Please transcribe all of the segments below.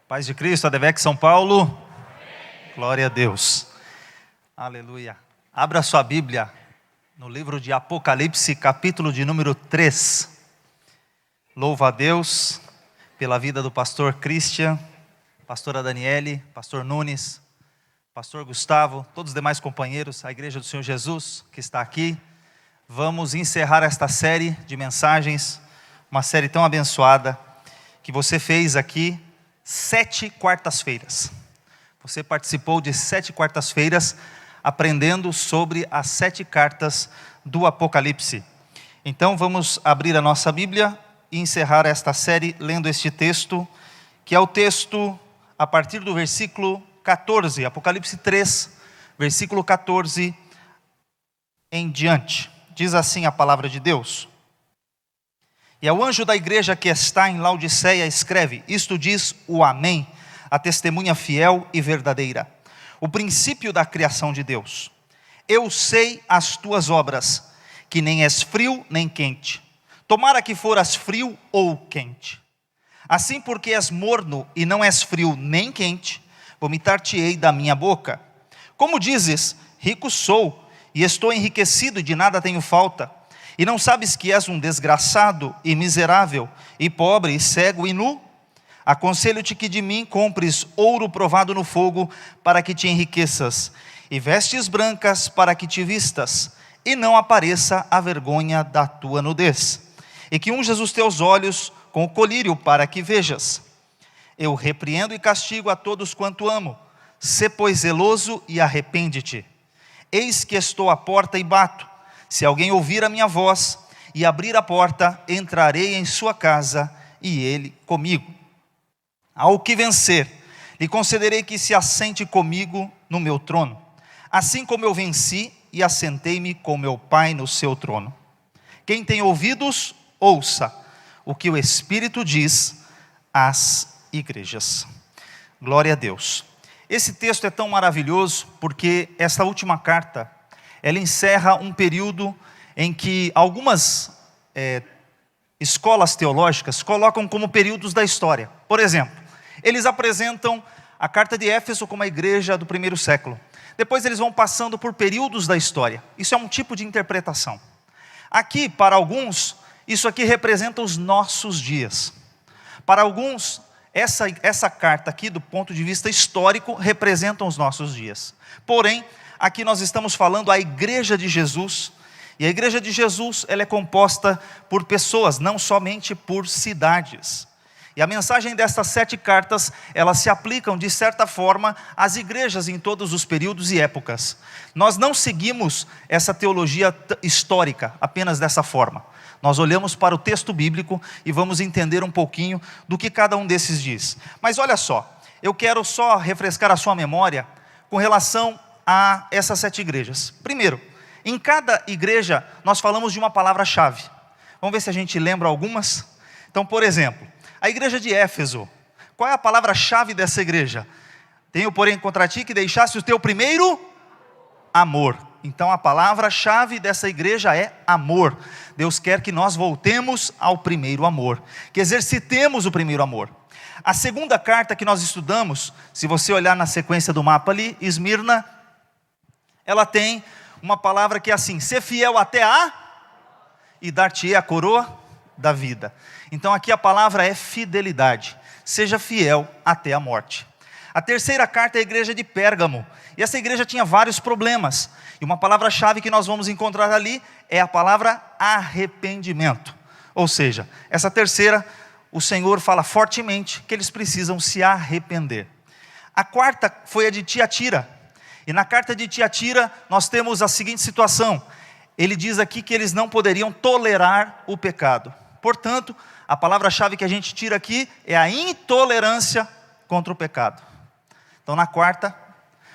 Paz de Cristo, ADVEC São Paulo. Amém. Glória a Deus. Aleluia. Abra sua Bíblia no livro de Apocalipse, capítulo de número 3. Louva a Deus pela vida do pastor Christian, pastora Daniele, pastor Nunes, pastor Gustavo, todos os demais companheiros, a Igreja do Senhor Jesus que está aqui. Vamos encerrar esta série de mensagens, uma série tão abençoada, que você fez aqui 7 quartas-feiras. Você participou de 7 quartas-feiras, aprendendo sobre as 7 cartas do Apocalipse. Então vamos abrir a nossa Bíblia e encerrar esta série lendo este texto, que é o texto a partir do versículo 14, Apocalipse 3, versículo 14 em diante. Diz assim a palavra de Deus: E ao anjo da igreja que está em Laodiceia escreve: Isto diz o Amém, a testemunha fiel e verdadeira, o princípio da criação de Deus. Eu sei as tuas obras, que nem és frio nem quente. Tomara que foras frio ou quente. Assim, porque és morno e não és frio nem quente, vomitar-te-ei da minha boca. Como dizes, rico sou, e estou enriquecido e de nada tenho falta, e não sabes que és um desgraçado e miserável, e pobre, e cego e nu? Aconselho-te que de mim compres ouro provado no fogo, para que te enriqueças, e vestes brancas para que te vistas, e não apareça a vergonha da tua nudez, e que unjas os teus olhos com o colírio para que vejas. Eu repreendo e castigo a todos quanto amo. Sê, pois, zeloso e arrepende-te. Eis que estou à porta e bato. Se alguém ouvir a minha voz e abrir a porta, entrarei em sua casa e ele comigo. Ao que vencer, lhe concederei que se assente comigo no meu trono, assim como eu venci e assentei-me com meu Pai no seu trono. Quem tem ouvidos, ouça o que o Espírito diz às igrejas. Glória a Deus. Esse texto é tão maravilhoso porque essa última carta, ela encerra um período em que algumas escolas teológicas colocam como períodos da história. Por exemplo, eles apresentam a carta de Éfeso como a igreja do primeiro século. Depois eles vão passando por períodos da história. Isso é um tipo de interpretação. Aqui, para alguns, isso aqui representa os nossos dias. Para alguns, essa carta aqui, do ponto de vista histórico, representa os nossos dias. Porém, aqui nós estamos falando a igreja de Jesus, e a igreja de Jesus, ela é composta por pessoas, não somente por cidades. E a mensagem dessas 7 cartas, elas se aplicam de certa forma às igrejas em todos os períodos e épocas. Nós não seguimos essa teologia histórica apenas dessa forma. Nós olhamos para o texto bíblico e vamos entender um pouquinho do que cada um desses diz. Mas olha só, eu quero só refrescar a sua memória com relação a essas 7 igrejas. Primeiro, em cada igreja nós falamos de uma palavra-chave. Vamos ver se a gente lembra algumas. Então, por exemplo, a igreja de Éfeso. Qual é a palavra-chave dessa igreja? Tenho, porém, contra ti que deixaste o teu primeiro amor. Então a palavra-chave dessa igreja é amor. Deus quer que nós voltemos ao primeiro amor, que exercitemos o primeiro amor. A segunda carta que nós estudamos, se você olhar na sequência do mapa ali, Esmirna, ela tem uma palavra que é assim: ser fiel até e dar-te-ei a coroa da vida. Então aqui a palavra é fidelidade. Seja fiel até a morte. A terceira carta é a igreja de Pérgamo. E essa igreja tinha vários problemas. E uma palavra-chave que nós vamos encontrar ali é a palavra arrependimento. Ou seja, essa terceira, o Senhor fala fortemente que eles precisam se arrepender. A quarta foi a de Tiatira. E na carta de Tiatira nós temos a seguinte situação. Ele diz aqui que eles não poderiam tolerar o pecado. Portanto, a palavra-chave que a gente tira aqui é a intolerância contra o pecado. Então na quarta,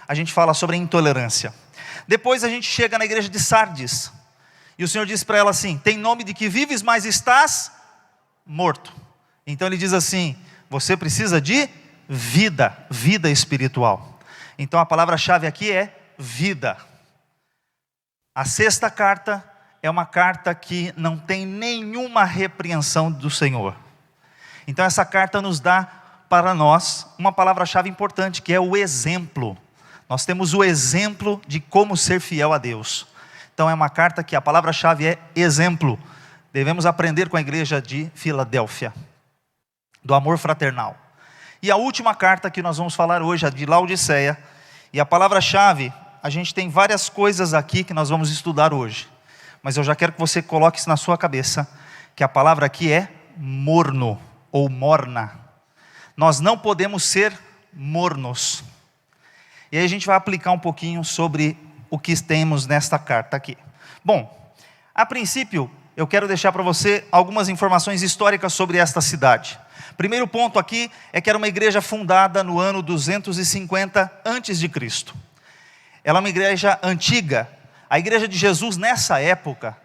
a gente fala sobre a intolerância. Depois a gente chega na igreja de Sardes. E o Senhor diz para ela assim: tem nome de que vives, mas estás morto. Então ele diz assim: você precisa de vida, vida espiritual. Então a palavra-chave aqui é vida. A sexta carta é uma carta que não tem nenhuma repreensão do Senhor. Então essa carta nos dá para nós uma palavra-chave importante, que é o exemplo. Nós temos o exemplo de como ser fiel a Deus. Então é uma carta que a palavra-chave é exemplo. Devemos aprender com a igreja de Filadélfia, do amor fraternal. E a última carta que nós vamos falar hoje, a de Laodiceia, e a palavra-chave, a gente tem várias coisas aqui que nós vamos estudar hoje, mas eu já quero que você coloque isso na sua cabeça, que a palavra aqui é morno, ou morna. Nós não podemos ser mornos. E aí a gente vai aplicar um pouquinho sobre o que temos nesta carta aqui. Bom, a princípio, eu quero deixar para você algumas informações históricas sobre esta cidade. Primeiro ponto aqui é que era uma igreja fundada no ano 250 a.C. Ela é uma igreja antiga. A igreja de Jesus nessa época,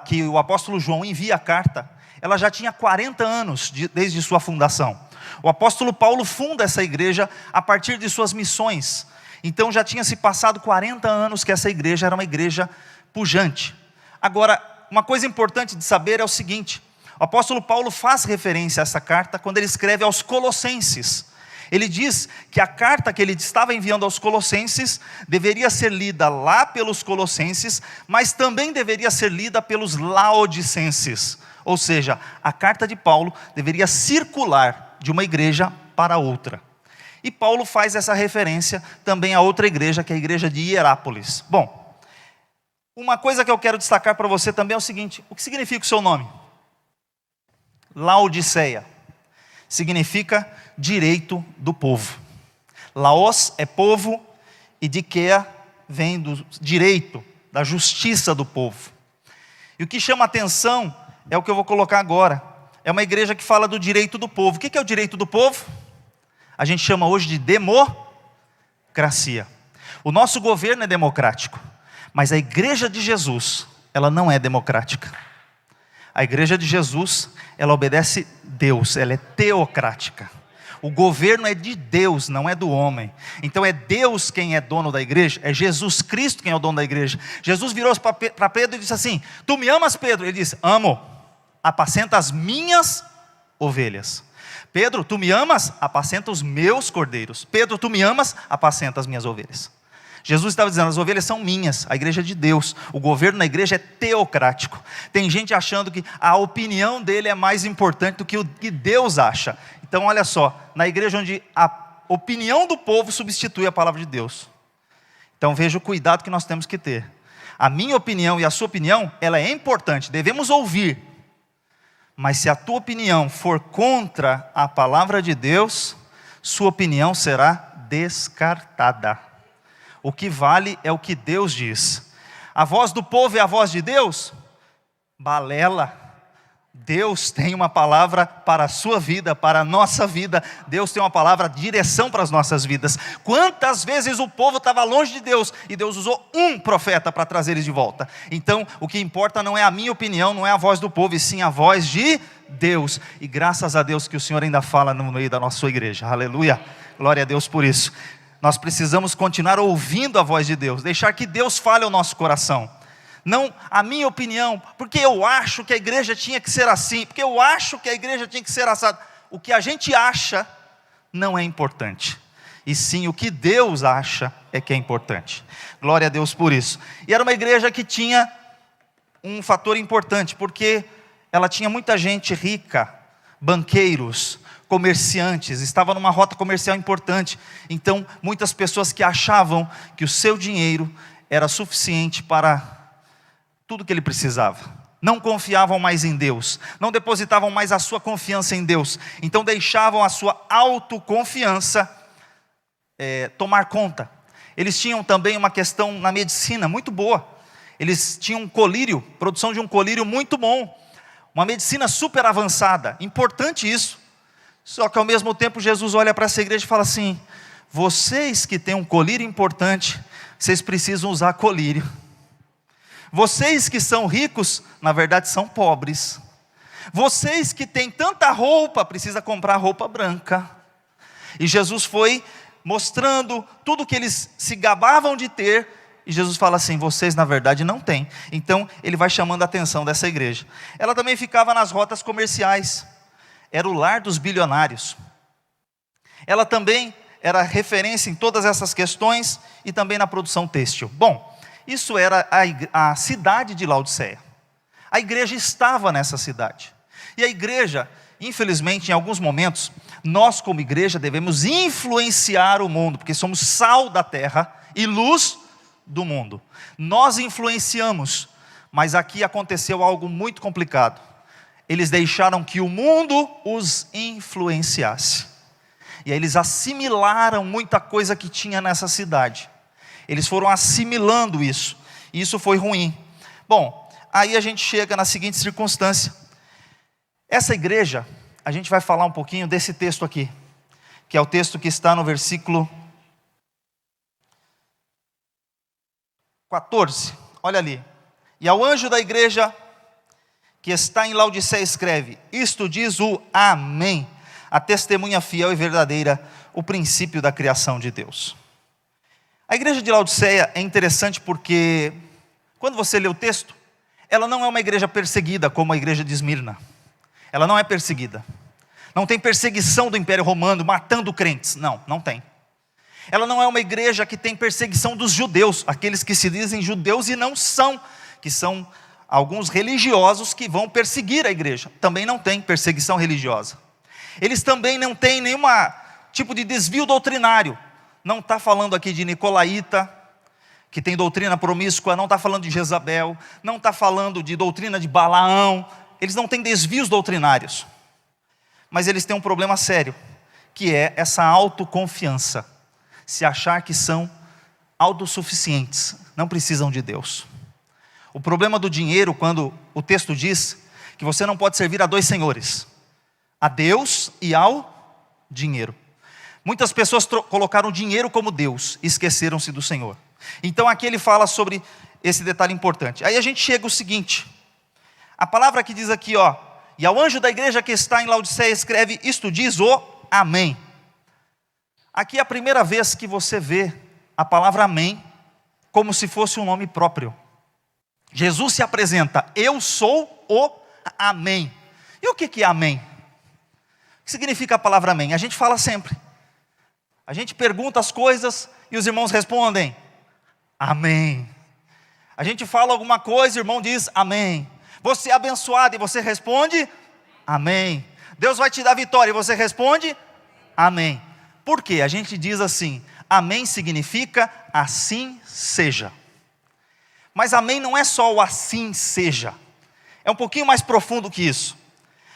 que o apóstolo João envia a carta, ela já tinha 40 anos desde sua fundação. O apóstolo Paulo funda essa igreja a partir de suas missões. Então já tinha se passado 40 anos que essa igreja era uma igreja pujante. Agora, uma coisa importante de saber é o seguinte: o apóstolo Paulo faz referência a essa carta quando ele escreve aos Colossenses. Ele diz que a carta que ele estava enviando aos Colossenses deveria ser lida lá pelos Colossenses, mas também deveria ser lida pelos Laodicenses. Ou seja, a carta de Paulo deveria circular de uma igreja para outra. E Paulo faz essa referência também a outra igreja, que é a igreja de Hierápolis. Bom, uma coisa que eu quero destacar para você também é o seguinte: o que significa o seu nome? Laodiceia. Significa direito do povo. Laos é povo e Dikeia vem do direito, da justiça do povo. E o que chama atenção é o que eu vou colocar agora. É uma igreja que fala do direito do povo. O que é o direito do povo? A gente chama hoje de democracia. O nosso governo é democrático, mas a igreja de Jesus, ela não é democrática. A igreja de Jesus, ela obedece Deus, ela é teocrática. O governo é de Deus, não é do homem. Então é Deus quem é dono da igreja, é Jesus Cristo quem é o dono da igreja. Jesus virou para Pedro e disse assim: tu me amas, Pedro? Ele disse: amo, apacenta as minhas ovelhas. Pedro, tu me amas? Apacenta os meus cordeiros. Pedro, tu me amas? Apacenta as minhas ovelhas. Jesus estava dizendo: as ovelhas são minhas, a igreja é de Deus. O governo na igreja é teocrático. Tem gente achando que a opinião dele é mais importante do que o que Deus acha. Então olha só, na igreja onde a opinião do povo substitui a palavra de Deus. Então veja o cuidado que nós temos que ter. A minha opinião e a sua opinião, ela é importante, devemos ouvir. Mas se a tua opinião for contra a palavra de Deus, sua opinião será descartada. O que vale é o que Deus diz. A voz do povo é a voz de Deus? Balela. Deus tem uma palavra para a sua vida, para a nossa vida. Deus tem uma palavra de direção para as nossas vidas. Quantas vezes o povo estava longe de Deus e Deus usou um profeta para trazer eles de volta? Então o que importa não é a minha opinião, não é a voz do povo, e sim a voz de Deus. E graças a Deus que o Senhor ainda fala no meio da nossa igreja. Aleluia, glória a Deus por isso. Nós precisamos continuar ouvindo a voz de Deus, deixar que Deus fale ao nosso coração. Não a minha opinião, porque eu acho que a igreja tinha que ser assim, porque eu acho que a igreja tinha que ser assada. O que a gente acha não é importante, e sim o que Deus acha é que é importante. Glória a Deus por isso. E era uma igreja que tinha um fator importante, porque ela tinha muita gente rica, banqueiros, comerciantes, estava numa rota comercial importante. Então muitas pessoas que achavam que o seu dinheiro era suficiente para tudo que ele precisava, não confiavam mais em Deus, não depositavam mais a sua confiança em Deus, então deixavam a sua autoconfiança tomar conta. Eles tinham também uma questão na medicina muito boa, eles tinham um colírio, produção de um colírio muito bom, uma medicina super avançada, importante isso. Só que ao mesmo tempo Jesus olha para essa igreja e fala assim: vocês que têm um colírio importante, vocês precisam usar colírio. Vocês que são ricos, na verdade são pobres. Vocês que têm tanta roupa, precisam comprar roupa branca. E Jesus foi mostrando tudo que eles se gabavam de ter, e Jesus fala assim: vocês na verdade não têm. Então ele vai chamando a atenção dessa igreja. Ela também ficava nas rotas comerciais, era o lar dos bilionários. Ela também era referência em todas essas questões e também na produção têxtil. Bom, isso era a cidade de Laodiceia. A igreja estava nessa cidade. E a igreja, infelizmente, em alguns momentos, nós como igreja devemos influenciar o mundo, porque somos sal da terra e luz do mundo. Nós influenciamos, mas aqui aconteceu algo muito complicado. Eles deixaram que o mundo os influenciasse. E aí eles assimilaram muita coisa que tinha nessa cidade. Eles foram assimilando isso. E isso foi ruim. Bom, aí a gente chega na seguinte circunstância. Essa igreja, a gente vai falar um pouquinho desse texto aqui, que é o texto que está no versículo 14. Olha ali. E ao anjo da igreja que está em Laodiceia escreve: isto diz o Amém, a testemunha fiel e verdadeira, o princípio da criação de Deus. A igreja de Laodiceia é interessante porque, quando você lê o texto, ela não é uma igreja perseguida como a igreja de Esmirna. Ela não é perseguida. Não tem perseguição do Império Romano matando crentes. Não, não tem. Ela não é uma igreja que tem perseguição dos judeus, aqueles que se dizem judeus e não são, que são alguns religiosos que vão perseguir a igreja. Também não tem perseguição religiosa. Eles também não têm nenhum tipo de desvio doutrinário. Não está falando aqui de Nicolaíta, que tem doutrina promíscua, não está falando de Jezabel, não está falando de doutrina de Balaão. Eles não têm desvios doutrinários. Mas eles têm um problema sério, que é essa autoconfiança. Se achar que são autossuficientes, não precisam de Deus. O problema do dinheiro, quando o texto diz que você não pode servir a dois senhores, a Deus e ao dinheiro. Muitas pessoas colocaram o dinheiro como Deus e esqueceram-se do Senhor. Então aqui ele fala sobre esse detalhe importante. Aí a gente chega ao seguinte, a palavra que diz aqui, e ao anjo da igreja que está em Laodiceia escreve, isto diz o Amém. Aqui é a primeira vez que você vê a palavra Amém como se fosse um nome próprio. Jesus se apresenta, eu sou o Amém. E o que é Amém? O que significa a palavra Amém? A gente fala sempre. A gente pergunta as coisas e os irmãos respondem, Amém. A gente fala alguma coisa e o irmão diz, Amém. Você é abençoado e você responde, Amém. Deus vai te dar vitória e você responde, Amém. Por quê? A gente diz assim, Amém significa assim seja. Mas Amém não é só o assim seja. É um pouquinho mais profundo que isso.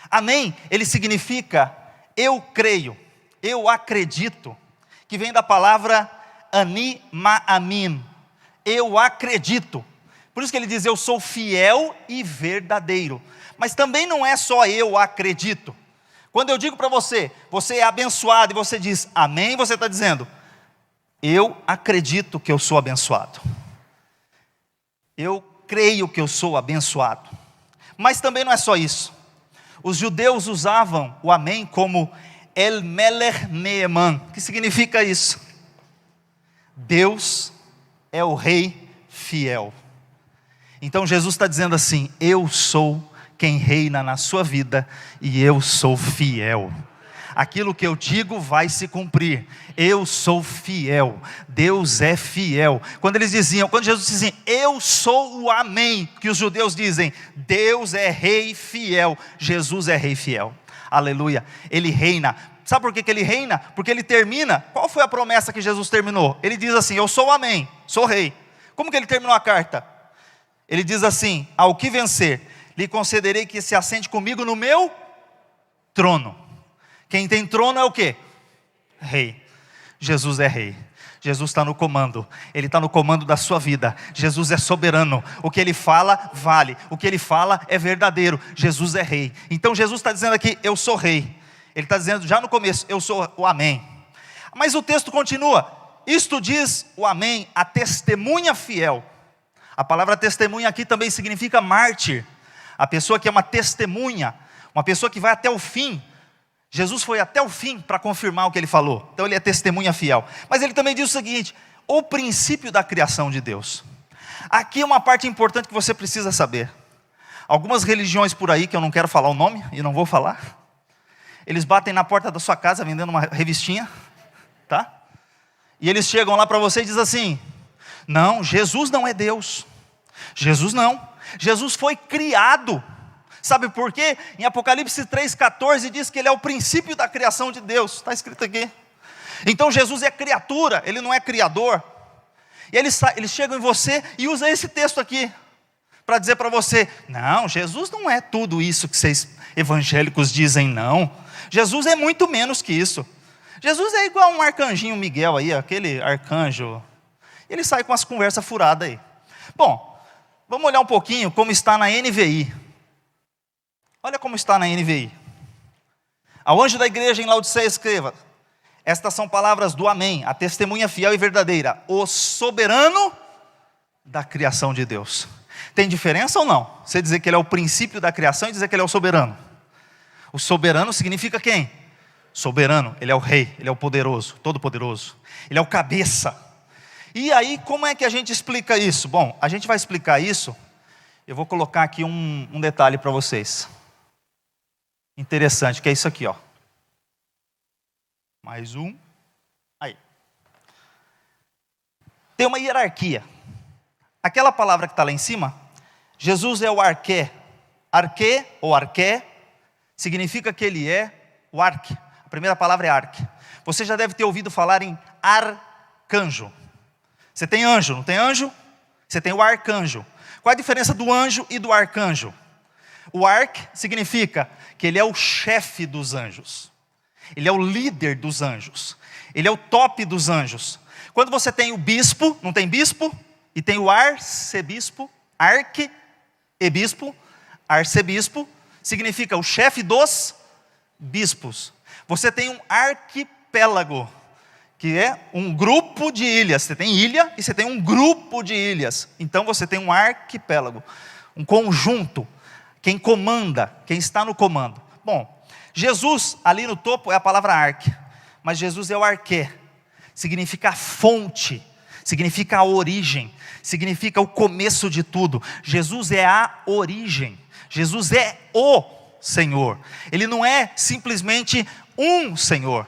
Amém, ele significa eu creio, eu acredito, que vem da palavra ani ma'amin. Eu acredito. Por isso que ele diz, eu sou fiel e verdadeiro. Mas também não é só eu acredito. Quando eu digo para você, você é abençoado e você diz amém, você está dizendo, eu acredito que eu sou abençoado. Eu creio que eu sou abençoado. Mas também não é só isso. Os judeus usavam o amém como El Melech Neeman. O que significa isso? Deus é o rei fiel. Então Jesus está dizendo assim, eu sou quem reina na sua vida e eu sou fiel. Aquilo que eu digo vai se cumprir. Eu sou fiel. Deus é fiel. Quando Jesus dizia, eu sou o amém, que os judeus dizem, Deus é rei fiel. Jesus é rei fiel. Aleluia. Ele reina. Sabe por que ele reina? Porque ele termina. Qual foi a promessa que Jesus terminou? Ele diz assim, eu sou o amém, sou rei. Como que ele terminou a carta? Ele diz assim, ao que vencer, lhe concederei que se assente comigo no meu trono. Quem tem trono é o quê? Rei. Jesus é rei. Jesus está no comando. Ele está no comando da sua vida. Jesus é soberano. O que ele fala, vale. O que ele fala é verdadeiro. Jesus é rei. Então Jesus está dizendo aqui, eu sou rei. Ele está dizendo já no começo, eu sou o amém. Mas o texto continua. Isto diz o amém, a testemunha fiel. A palavra testemunha aqui também significa mártir. A pessoa que é uma testemunha. Uma pessoa que vai até o fim. Jesus foi até o fim para confirmar o que ele falou. Então ele é testemunha fiel. Mas ele também diz o seguinte, o princípio da criação de Deus. Aqui é uma parte importante que você precisa saber. Algumas religiões por aí, que eu não quero falar o nome e não vou falar, Eles batem na porta da sua casa vendendo uma revistinha, tá? E eles chegam lá para você e dizem assim: não, Jesus não é Deus. Jesus não. Jesus foi criado. Sabe por quê? Em Apocalipse 3,14 diz que ele é o princípio da criação de Deus. Está escrito aqui. Então Jesus é criatura, ele não é criador. E eles chegam em você e usam esse texto aqui para dizer para você: não, Jesus não é tudo isso que vocês evangélicos dizem, não. Jesus é muito menos que isso. Jesus é igual um arcanjinho Miguel aí, aquele arcanjo. Ele sai com as conversas furadas aí. Bom, vamos olhar um pouquinho como está na NVI. Olha como está na NVI. Ao anjo da igreja em Laodiceia escreva: estas são palavras do Amém, a testemunha fiel e verdadeira, o soberano da criação de Deus. Tem diferença ou não? Você dizer que ele é o princípio da criação e dizer que ele é o soberano. O soberano significa quem? Soberano, ele é o rei, ele é o poderoso, todo poderoso. Ele é o cabeça. E aí, como é que a gente explica isso? Bom, a gente vai explicar isso. Eu vou colocar aqui um detalhe para vocês. Interessante, que é isso aqui, ó. Mais um. Aí. Tem uma hierarquia. Aquela palavra que está lá em cima, Jesus é o arqué. Arqué ou arqué significa que ele é o arque. A primeira palavra é arque. Você já deve ter ouvido falar em arcanjo. Você tem anjo, não tem anjo? Você tem o arcanjo. Qual a diferença do anjo e do arcanjo? O arque significa que ele é o chefe dos anjos. Ele é o líder dos anjos. Ele é o top dos anjos. Quando você tem o bispo, não tem bispo? E tem o arcebispo, arquebispo, arcebispo, significa o chefe dos bispos. Você tem um arquipélago, que é um grupo de ilhas. Você tem ilha e você tem um grupo de ilhas. Então você tem um arquipélago, um conjunto. Quem comanda, quem está no comando. Bom, Jesus ali no topo é a palavra arque, mas Jesus é o arqué. Significa a fonte, significa a origem, significa o começo de tudo. Jesus é a origem, Jesus é o Senhor. Ele não é simplesmente um Senhor.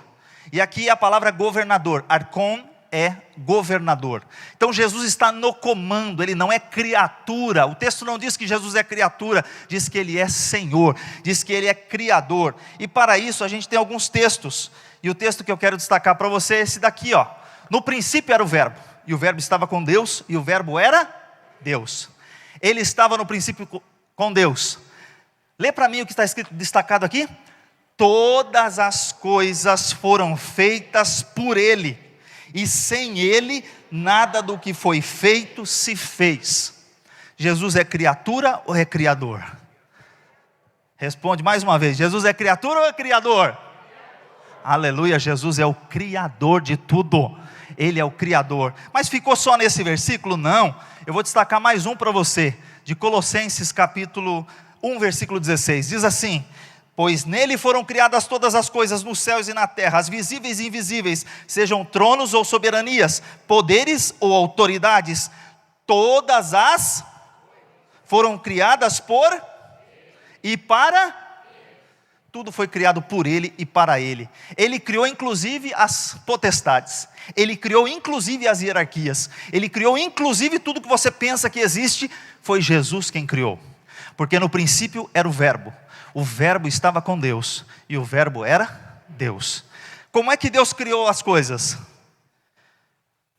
E aqui a palavra governador, arcon é governador. Então Jesus está no comando, ele não é criatura. O texto não diz que Jesus é criatura, diz que ele é Senhor, diz que ele é criador. E para isso a gente tem alguns textos. E o texto que eu quero destacar para você é esse daqui, ó. No princípio era o verbo, e o verbo estava com Deus, e o verbo era Deus. Ele estava no princípio com Deus. Lê para mim o que está escrito destacado aqui. Todas as coisas foram feitas por ele, e sem ele nada do que foi feito se fez. Jesus é criatura ou é criador? Responde mais uma vez: Jesus é criatura ou é criador? Aleluia, Jesus é o criador de tudo. Ele é o criador. Mas ficou só nesse versículo? Não. Eu vou destacar mais um para você, de Colossenses capítulo 1, versículo 16. Diz assim: pois nele foram criadas todas as coisas nos céus e na terra, as visíveis e invisíveis, sejam tronos ou soberanias, poderes ou autoridades, todas as foram criadas por e para. Tudo foi criado por ele e para ele. Ele criou inclusive as potestades. Ele criou inclusive as hierarquias. Ele criou inclusive tudo que você pensa que existe. Foi Jesus quem criou. Porque no princípio era o verbo. O verbo estava com Deus. E o verbo era Deus. Como é que Deus criou as coisas?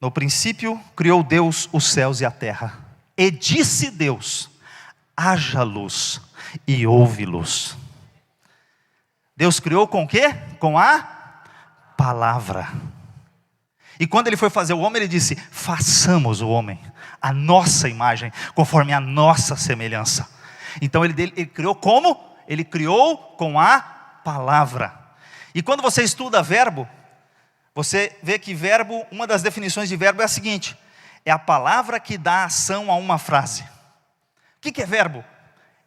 No princípio criou Deus os céus e a terra. E disse Deus: haja luz, e houve luz. Deus criou com o quê? Com a palavra. E quando ele foi fazer o homem, ele disse: façamos o homem a nossa imagem, conforme a nossa semelhança. Então ele criou como? Ele criou com a palavra. E quando você estuda verbo, você vê que verbo, uma das definições de verbo é a seguinte: é a palavra que dá ação a uma frase. O que é verbo?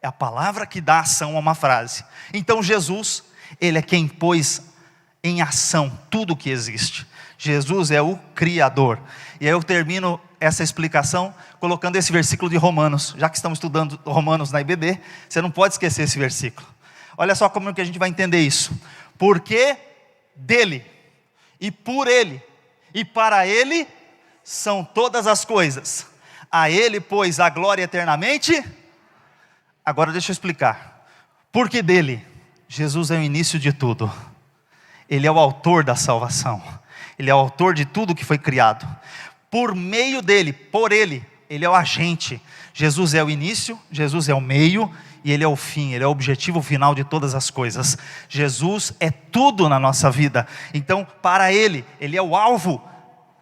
É a palavra que dá ação a uma frase. Então Jesus, ele é quem pôs em ação tudo o que existe. Jesus é o Criador. E aí eu termino essa explicação colocando esse versículo de Romanos. Já que estamos estudando Romanos na IBD, você não pode esquecer esse versículo. Olha só como que a gente vai entender isso. Porque dele, e por ele, e para ele, são todas as coisas. A ele, pois, a glória eternamente. Agora deixa eu explicar. Porque dele, Jesus é o início de tudo. Ele é o autor da salvação. Ele é o autor de tudo que foi criado. Por meio dele, por ele, ele é o agente. Jesus é o início, Jesus é o meio e ele é o fim, ele é o objetivo final de todas as coisas. Jesus é tudo na nossa vida. Então, para ele é o alvo,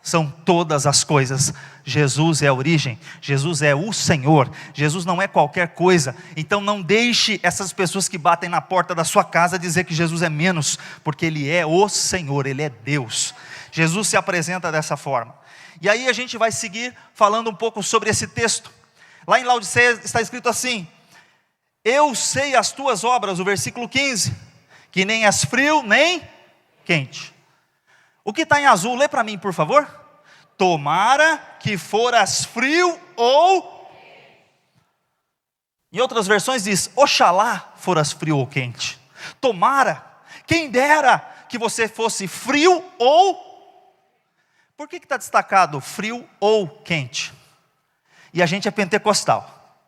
são todas as coisas. Jesus é a origem, Jesus é o Senhor, Jesus não é qualquer coisa. Então não deixe essas pessoas que batem na porta da sua casa dizer que Jesus é menos, porque Ele é o Senhor, Ele é Deus. Jesus se apresenta dessa forma. E aí a gente vai seguir falando um pouco sobre esse texto. Lá em Laodiceia está escrito assim: eu sei as tuas obras, o versículo 15, que nem és frio nem quente. O que está em azul, lê para mim por favor. Tomara que foras frio ou... Em outras versões diz, oxalá foras frio ou quente. Tomara, quem dera que você fosse frio ou... Por que está destacado frio ou quente? E a gente é pentecostal.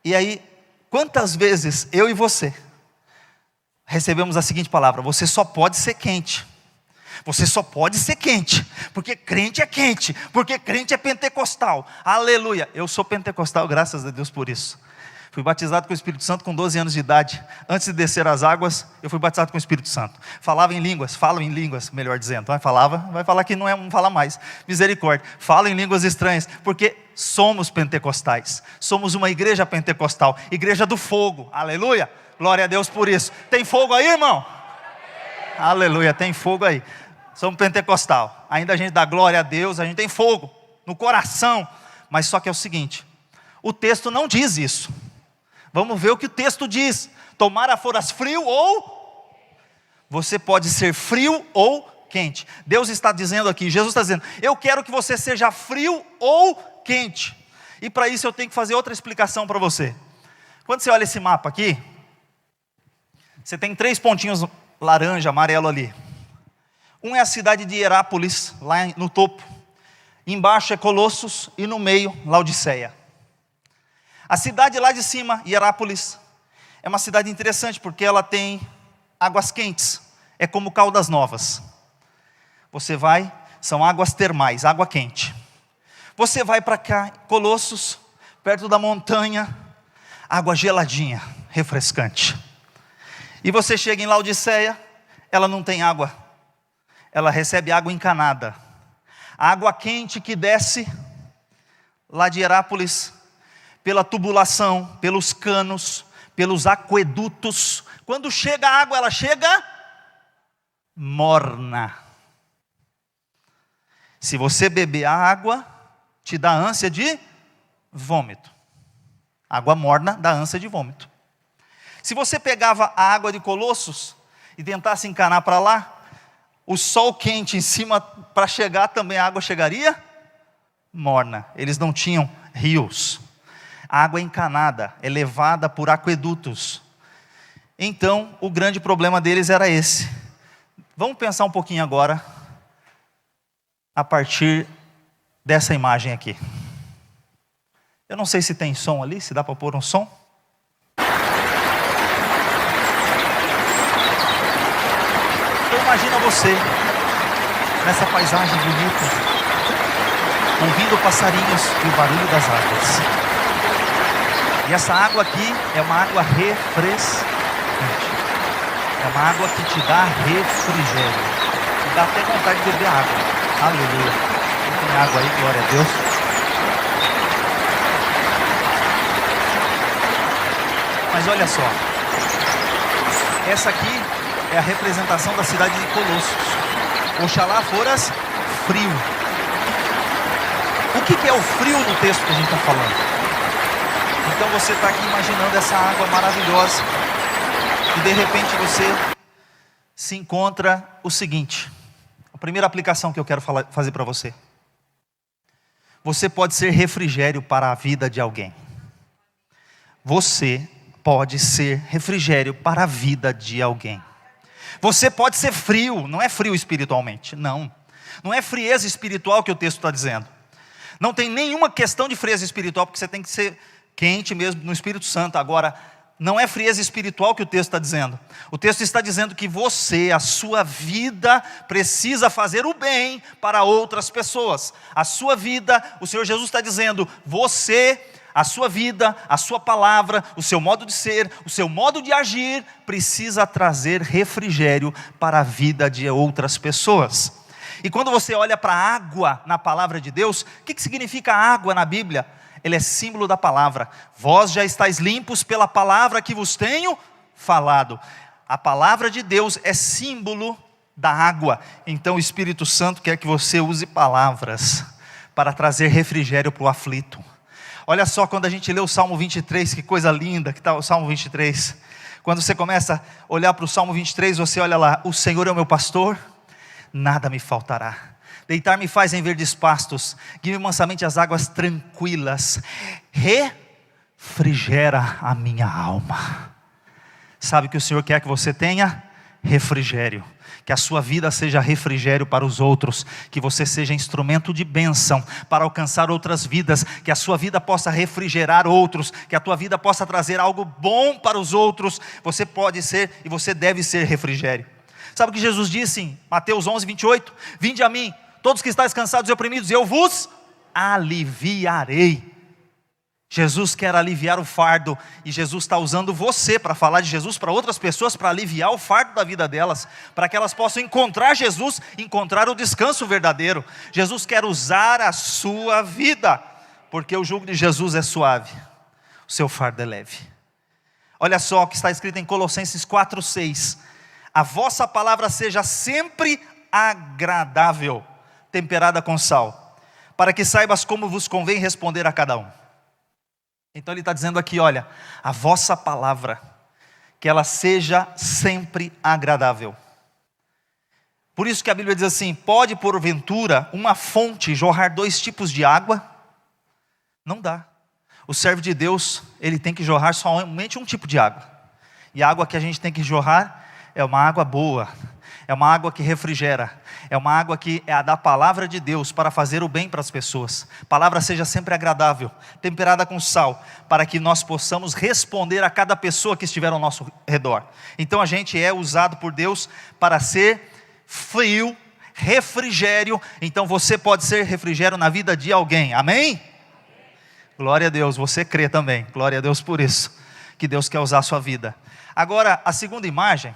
E aí, quantas vezes eu e você recebemos a seguinte palavra: você só pode ser quente. Você só pode ser quente, porque crente é quente, porque crente é pentecostal. Aleluia, eu sou pentecostal, graças a Deus por isso. Fui batizado com o Espírito Santo com 12 anos de idade. Antes de descer as águas, eu fui batizado com o Espírito Santo. Falava em línguas, falo em línguas, melhor dizendo. Vai falar que não fala mais. Misericórdia, falo em línguas estranhas, porque somos pentecostais. Somos uma igreja pentecostal, igreja do fogo. Aleluia, glória a Deus por isso. Tem fogo aí, irmão? Aleluia, tem fogo aí. Somos pentecostal. Ainda a gente dá glória a Deus, a gente tem fogo no coração. Mas só que é o seguinte, o texto não diz isso. Vamos ver o que o texto diz. Tomara foras frio ou... Você pode ser frio ou quente. Deus está dizendo aqui, Jesus está dizendo, eu quero que você seja frio ou quente. E para isso eu tenho que fazer outra explicação para você. Quando você olha esse mapa aqui, você tem 3 pontinhos laranja, amarelo ali. Um é a cidade de Hierápolis, lá no topo. Embaixo é Colossos e no meio, Laodiceia. A cidade lá de cima, Hierápolis, é uma cidade interessante porque ela tem águas quentes. É como Caldas Novas. Você vai, são águas termais, água quente. Você vai para cá, Colossos, perto da montanha, água geladinha, refrescante. E você chega em Laodiceia, ela não tem água. Ela recebe água encanada. A água quente que desce lá de Hierápolis, pela tubulação, pelos canos, pelos aquedutos. Quando chega a água, ela chega morna. Se você beber a água, te dá ânsia de vômito. Água morna dá ânsia de vômito. Se você pegava a água de Colossos e tentasse encanar para lá, o sol quente em cima, para chegar também a água chegaria morna. Eles não tinham rios. A água encanada é levada por aquedutos. Então, o grande problema deles era esse. Vamos pensar um pouquinho agora, a partir dessa imagem aqui. Eu não sei se tem som ali, se dá para pôr um som. Então imagina você, nessa paisagem bonita, ouvindo passarinhos e o barulho das águas. E essa água aqui é uma água refrescante. É uma água que te dá refrigério. Te dá até vontade de beber água. Aleluia. Tem água aí, glória a Deus. Mas olha só. Essa aqui é a representação da cidade de Colossos. Oxalá foras frio. O que é o frio no texto que a gente está falando? Então você está aqui imaginando essa água maravilhosa e de repente você se encontra o seguinte. A primeira aplicação que eu quero fazer para você. Você pode ser refrigério para a vida de alguém. Você pode ser refrigério para a vida de alguém. Você pode ser frio, não é frio espiritualmente, não. Não é frieza espiritual que o texto está dizendo. Não tem nenhuma questão de frieza espiritual, porque você tem que ser quente mesmo no Espírito Santo. Agora, não é frieza espiritual que o texto está dizendo. O texto está dizendo que você, a sua vida, precisa fazer o bem para outras pessoas. A sua vida, o Senhor Jesus está dizendo, você, a sua vida, a sua palavra, o seu modo de ser, o seu modo de agir, precisa trazer refrigério para a vida de outras pessoas. E quando você olha para a água na palavra de Deus, o que significa água na Bíblia? Ele é símbolo da palavra. Vós já estáis limpos pela palavra que vos tenho falado. A palavra de Deus é símbolo da água. Então o Espírito Santo quer que você use palavras para trazer refrigério para o aflito. Olha só, quando a gente lê o Salmo 23, que coisa linda que está o Salmo 23. Quando você começa a olhar para o Salmo 23, você olha lá, o Senhor é o meu pastor, nada me faltará. Deitar-me faz em verdes pastos, guia-me mansamente às águas tranquilas, refrigera a minha alma. Sabe que o Senhor quer que você tenha refrigério, que a sua vida seja refrigério para os outros, que você seja instrumento de bênção para alcançar outras vidas, que a sua vida possa refrigerar outros, que a tua vida possa trazer algo bom para os outros. Você pode ser e você deve ser refrigério. Sabe o que Jesus disse em Mateus 11, 28? Vinde a mim, todos que estáis cansados e oprimidos, eu vos aliviarei. Jesus quer aliviar o fardo, e Jesus está usando você para falar de Jesus para outras pessoas, para aliviar o fardo da vida delas, para que elas possam encontrar Jesus, encontrar o descanso verdadeiro. Jesus quer usar a sua vida, porque o jugo de Jesus é suave, o seu fardo é leve. Olha só o que está escrito em Colossenses 4, 6. A vossa palavra seja sempre agradável, temperada com sal, para que saibas como vos convém responder a cada um. Então ele está dizendo aqui, olha, a vossa palavra, que ela seja sempre agradável. Por isso que a Bíblia diz assim, pode porventura uma fonte jorrar 2 tipos de água? Não dá. O servo de Deus, ele tem que jorrar somente um tipo de água. E a água que a gente tem que jorrar é uma água boa, é uma água que refrigera, é uma água que é a da palavra de Deus para fazer o bem para as pessoas. A palavra seja sempre agradável, temperada com sal, para que nós possamos responder a cada pessoa que estiver ao nosso redor. Então a gente é usado por Deus para ser frio, refrigério. Então você pode ser refrigério na vida de alguém, amém? Glória a Deus, você crê também, glória a Deus por isso, que Deus quer usar a sua vida. Agora a segunda imagem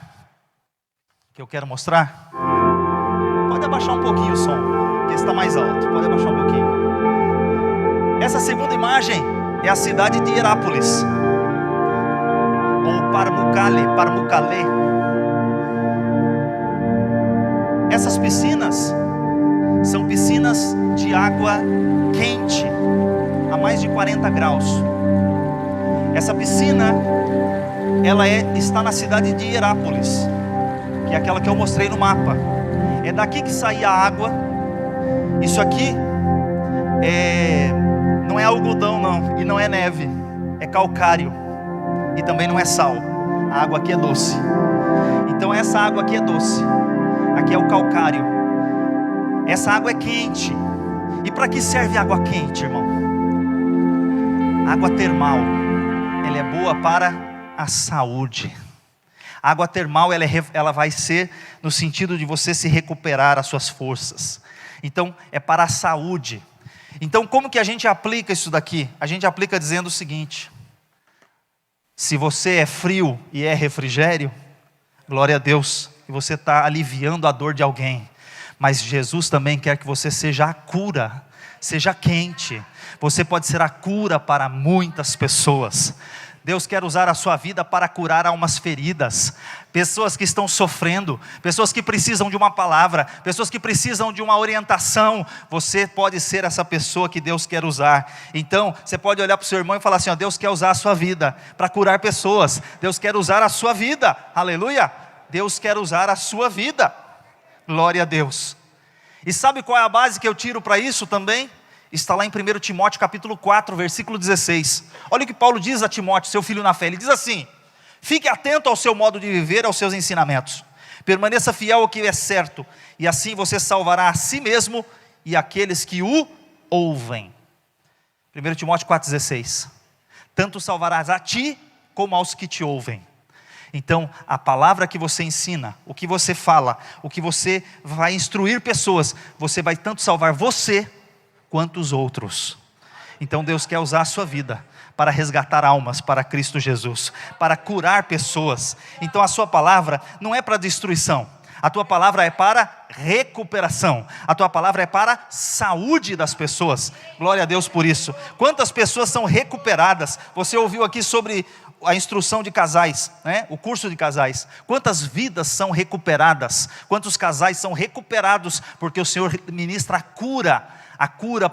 que eu quero mostrar, pode abaixar um pouquinho o som, que está mais alto, pode abaixar um pouquinho. Essa segunda imagem é a cidade de Herápolis, ou Pamukkale. Essas piscinas são piscinas de água quente, a mais de 40 graus. Essa piscina, ela está na cidade de Herápolis, que é aquela que eu mostrei no mapa. É daqui que saía a água. Isso aqui não é algodão não, e não é neve, é calcário, e também não é sal. A água aqui é doce. Então essa água aqui é doce, aqui é o calcário. Essa água é quente. E para que serve água quente, irmão? Água termal, ela é boa para a saúde. A água termal, ela vai ser no sentido de você se recuperar as suas forças. Então, é para a saúde. Então, como que a gente aplica isso daqui? A gente aplica dizendo o seguinte: se você é frio e é refrigério, glória a Deus, que você está aliviando a dor de alguém. Mas Jesus também quer que você seja a cura, seja quente. Você pode ser a cura para muitas pessoas. Deus quer usar a sua vida para curar almas feridas, pessoas que estão sofrendo, pessoas que precisam de uma palavra, pessoas que precisam de uma orientação. Você pode ser essa pessoa que Deus quer usar. Então, você pode olhar para o seu irmão e falar assim, ó, Deus quer usar a sua vida para curar pessoas. Deus quer usar a sua vida, aleluia. Deus quer usar a sua vida, glória a Deus. E sabe qual é a base que eu tiro para isso também? Está lá em 1 Timóteo capítulo 4, versículo 16. Olha o que Paulo diz a Timóteo, seu filho na fé. Ele diz assim: fique atento ao seu modo de viver, aos seus ensinamentos. Permaneça fiel ao que é certo, e assim você salvará a si mesmo e aqueles que o ouvem. 1 Timóteo 4,16. Tanto salvarás a ti, como aos que te ouvem. Então, a palavra que você ensina, o que você fala, o que você vai instruir pessoas, você vai tanto salvar você, quanto os outros. Então Deus quer usar a sua vida para resgatar almas para Cristo Jesus, para curar pessoas. Então a sua palavra não é para destruição, a tua palavra é para recuperação, a tua palavra é para saúde das pessoas. Glória a Deus por isso. Quantas pessoas são recuperadas? Você ouviu aqui sobre a instrução de casais, né? O curso de casais. Quantas vidas são recuperadas? Quantos casais são recuperados porque o Senhor ministra a cura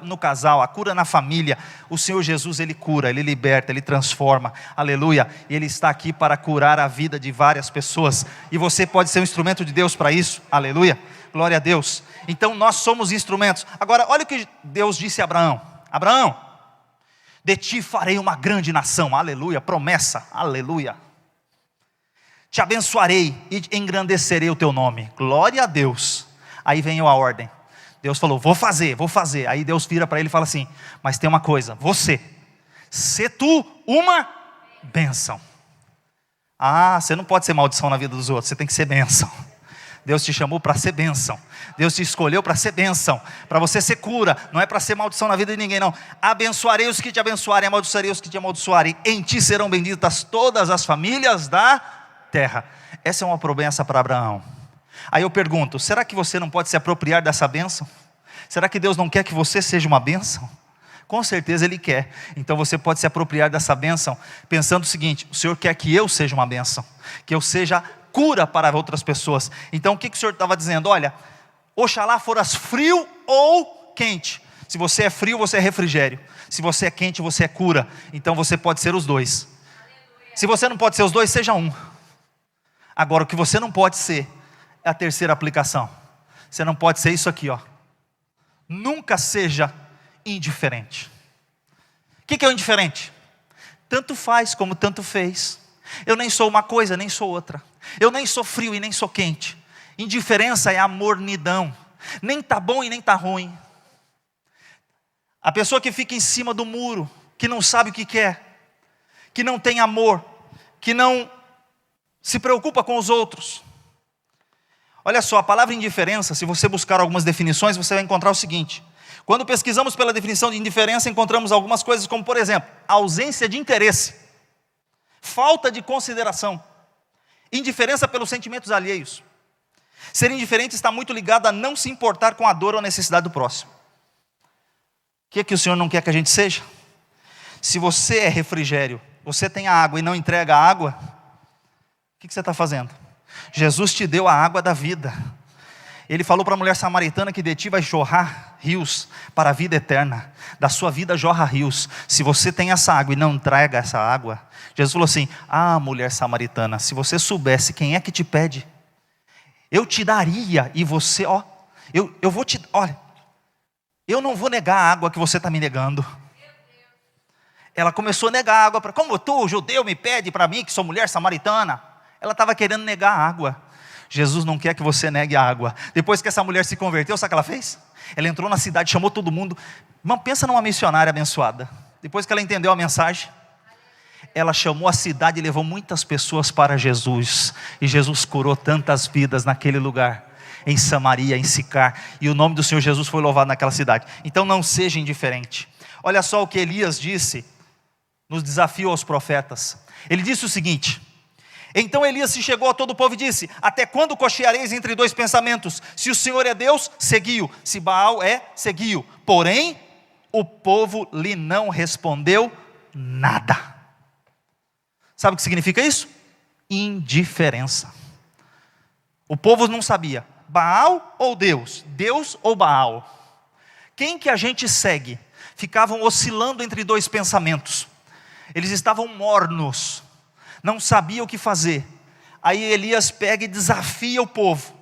no casal, a cura na família. O Senhor Jesus, Ele cura, Ele liberta, Ele transforma, aleluia, e Ele está aqui para curar a vida de várias pessoas, e você pode ser um instrumento de Deus para isso, aleluia, glória a Deus. Então nós somos instrumentos. Agora olha o que Deus disse a Abraão: Abraão, de ti farei uma grande nação, aleluia, promessa, aleluia, te abençoarei e engrandecerei o teu nome, glória a Deus. Aí vem a ordem. Deus falou, vou fazer. Aí Deus vira para ele e fala assim: mas tem uma coisa, você, se tu uma bênção. Você não pode ser maldição na vida dos outros, você tem que ser bênção. Deus te chamou para ser bênção. Deus te escolheu para ser bênção, para você ser cura, não é para ser maldição na vida de ninguém não. Abençoarei os que te abençoarem, amaldiçoarei os que te amaldiçoarem. Em ti serão benditas todas as famílias da terra. Essa é uma promessa para Abraão. Aí eu pergunto, será que você não pode se apropriar dessa bênção? Será que Deus não quer que você seja uma bênção? Com certeza Ele quer. Então você pode se apropriar dessa bênção, pensando o seguinte: o Senhor quer que eu seja uma bênção, que eu seja cura para outras pessoas. Então o que o Senhor estava dizendo? Olha, oxalá foras frio ou quente. Se você é frio, você é refrigério. Se você é quente, você é cura. Então você pode ser os dois. Se você não pode ser os dois, seja um. Agora o que você não pode ser é a terceira aplicação. Você não pode ser isso aqui, ó. Nunca seja indiferente. O que é o indiferente? Tanto faz como tanto fez. Eu nem sou uma coisa, nem sou outra. Eu nem sou frio e nem sou quente. Indiferença é a mornidão. Nem tá bom e nem tá ruim. A pessoa que fica em cima do muro, que não sabe o que quer, que não tem amor, que não se preocupa com os outros. Olha só, a palavra indiferença, se você buscar algumas definições, você vai encontrar o seguinte: quando pesquisamos pela definição de indiferença, encontramos algumas coisas como, por exemplo, ausência de interesse, falta de consideração, indiferença pelos sentimentos alheios. Ser indiferente está muito ligado a não se importar com a dor ou necessidade do próximo. O que o Senhor não quer que a gente seja? Se você é refrigério, você tem a água e não entrega a água, o que você está fazendo? Jesus te deu a água da vida. Ele falou para a mulher samaritana que de ti vai jorrar rios para a vida eterna. Da sua vida jorra rios. Se você tem essa água e não entrega essa água, Jesus falou assim: mulher samaritana, se você soubesse quem é que te pede, eu te daria. E você, eu vou te, olha, eu não vou negar a água que você está me negando. Ela começou a negar a água, como tu, judeu, me pede para mim que sou mulher samaritana. Ela estava querendo negar a água. Jesus não quer que você negue a água. Depois que essa mulher se converteu, sabe o que ela fez? Ela entrou na cidade, chamou todo mundo. Irmão, pensa numa missionária abençoada. Depois que ela entendeu a mensagem, ela chamou a cidade e levou muitas pessoas para Jesus. E Jesus curou tantas vidas naquele lugar, em Samaria, em Sicar. E o nome do Senhor Jesus foi louvado naquela cidade. Então não seja indiferente. Olha só o que Elias disse nos desafios aos profetas. Ele disse o seguinte: então Elias se chegou a todo o povo e disse: até quando cocheareis entre dois pensamentos? Se o Senhor é Deus, segui-o. Se Baal é, segui-o. Porém, o povo lhe não respondeu nada. Sabe o que significa isso? Indiferença. O povo não sabia, Baal ou Deus? Deus ou Baal? Quem que a gente segue? Ficavam oscilando entre dois pensamentos. Eles estavam mornos, não sabia o que fazer. Aí Elias pega e desafia o povo.